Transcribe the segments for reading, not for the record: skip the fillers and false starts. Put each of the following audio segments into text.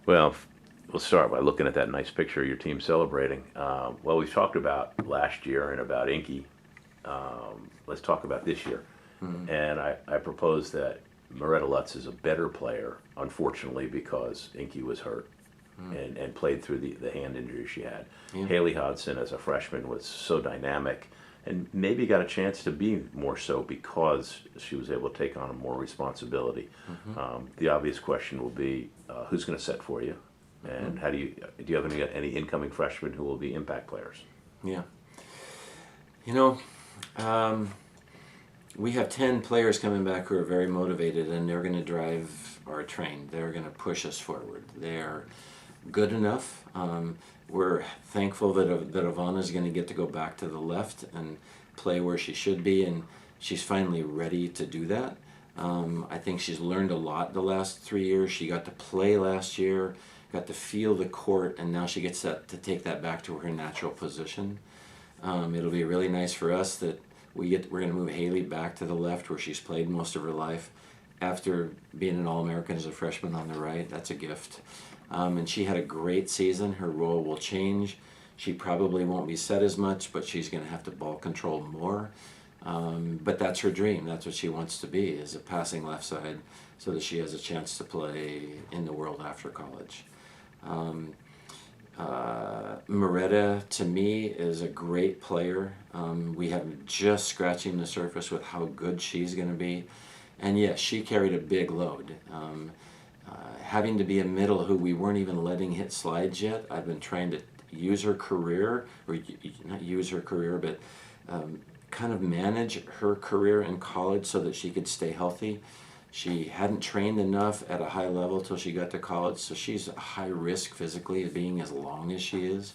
Well, we'll start by looking at that nice picture of your team celebrating. Well, we talked about last year and about Inky. Let's talk about this year. Mm. And I propose that Moretta Lutz is a better player, unfortunately, because Inky was hurt and played through the hand injury she had. Yeah. Haley Hodson, as a freshman, was so dynamic and maybe got a chance to be more so because she was able to take on more responsibility. The obvious question will be who's going to set for you, and how do you have any incoming freshmen who will be impact players? Yeah. You know, we have 10 players coming back who are very motivated, and they're going to drive our train. They're going to push us forward. They're good enough. We're thankful that Ivana is going to get to go back to the left and play where she should be, and she's finally ready to do that. I think she's learned a lot the last 3 years. She got to play last year, got to feel the court, and now she gets to take that back to her natural position. It'll be really nice for us that we're going to move Haley back to the left where she's played most of her life after being an All-American as a freshman on the right. That's a gift. And she had a great season. Her role will change. She probably won't be set as much, but she's going to have to ball control more. But that's her dream. That's what she wants to be, is a passing left side so that she has a chance to play in the world after college. Moretta, to me, is a great player. We have just scratching the surface with how good she's going to be. And yes, she carried a big load. Having to be a middle who we weren't even letting hit slides yet, I've been trying to use her career, or not use her career, but kind of manage her career in college so that she could stay healthy. She hadn't trained enough at a high level till she got to college, so she's a high risk physically of being as long as she is.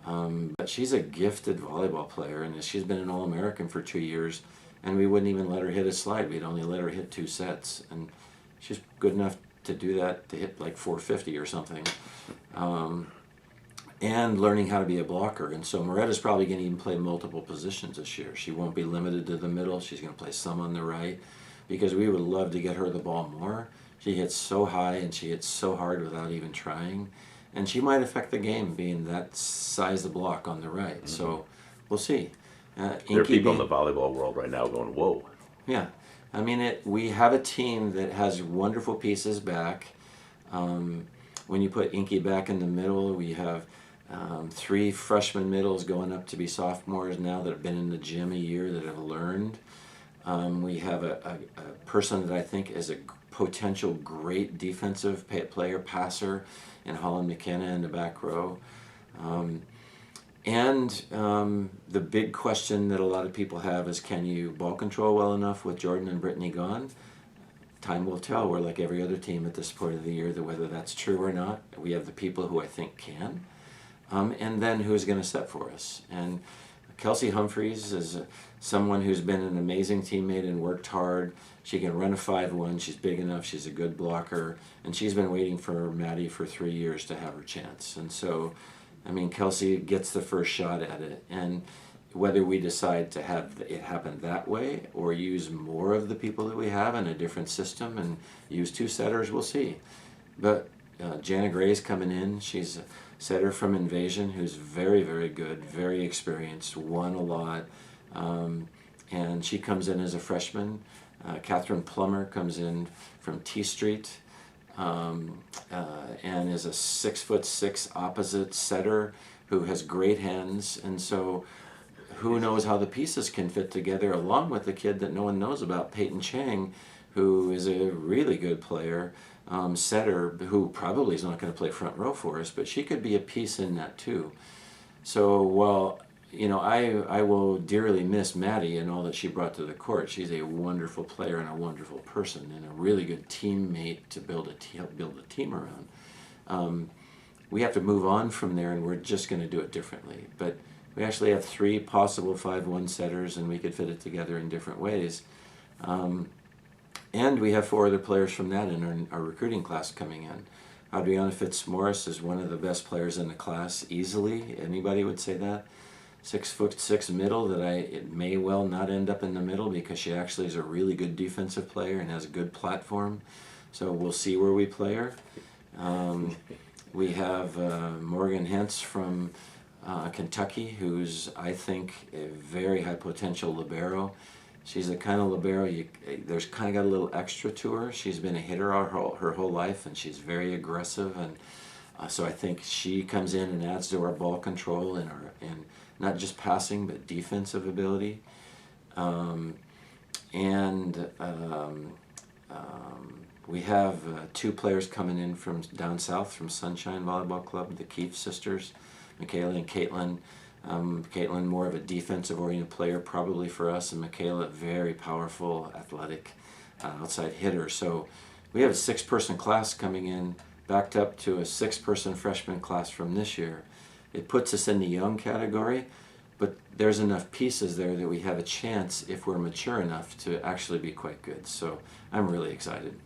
But she's a gifted volleyball player, and she's been an All-American for 2 years, and we wouldn't even let her hit a slide. We'd only let her hit 2 sets, and she's good enough to do that, to hit like 450 or something. And learning how to be a blocker. And so Moretta's probably going to even play multiple positions this year. She won't be limited to the middle. She's going to play some on the right, because we would love to get her the ball more. She hits so high and she hits so hard without even trying. And she might affect the game being that size of block on the right. So we'll see. There are people in the volleyball world right now going, whoa. Yeah. I mean, we have a team that has wonderful pieces back. When you put Inky back in the middle, we have 3 freshman middles going up to be sophomores now that have been in the gym a year, that have learned. We have a person that I think is a potential great defensive player, passer, in Holland McKenna in the back row. And the big question that a lot of people have is, can you ball control well enough with Jordan and Brittany gone? Time will tell. We're like every other team at this point of the year, that whether that's true or not. We have the people who I think can. And then who's going to set for us. And Kelsey Humphreys is someone who's been an amazing teammate and worked hard. She can run a 5-1. She's big enough. She's a good blocker. And she's been waiting for Maddie for 3 years to have her chance. And so, I mean, Kelsey gets the first shot at it. And whether we decide to have it happen that way or use more of the people that we have in a different system and use 2 setters, we'll see. But Jana Gray's coming in. She's a setter from Invasion who's very, very good, very experienced, won a lot. And she comes in as a freshman. Catherine Plummer comes in from T Street and is a 6'6" opposite setter who has great hands. And so who knows how the pieces can fit together, along with the kid that no one knows about, Peyton Chang, who is a really good player, setter, who probably is not going to play front row for us, but she could be a piece in that too. So while, you know, I will dearly miss Maddie and all that she brought to the court. She's a wonderful player and a wonderful person and a really good teammate to build a team around. We have to move on from there, and we're just going to do it differently. But we actually have 3 possible 5-1 setters, and we could fit it together in different ways. And we have 4 other players from that in our recruiting class coming in. Adriana Fitzmaurice is one of the best players in the class, easily. Anybody would say that. 6'6" middle, that it may well not end up in the middle, because she actually is a really good defensive player and has a good platform. So we'll see where we play her. We have Morgan Hentz from Kentucky, who's, I think, a very high potential libero. She's the kind of libero, there's kind of got a little extra to her. She's been a hitter her whole life, and she's very aggressive, and so I think she comes in and adds to our ball control and not just passing but defensive ability. We have two players coming in from down south from Sunshine Volleyball Club, the Keefe sisters, Michaela and Caitlin. Caitlin, more of a defensive-oriented player probably for us, and Michaela, very powerful, athletic, outside hitter. So we have a 6-person class coming in, backed up to a 6-person freshman class from this year. It puts us in the young category, but there's enough pieces there that we have a chance, if we're mature enough, to actually be quite good. So I'm really excited.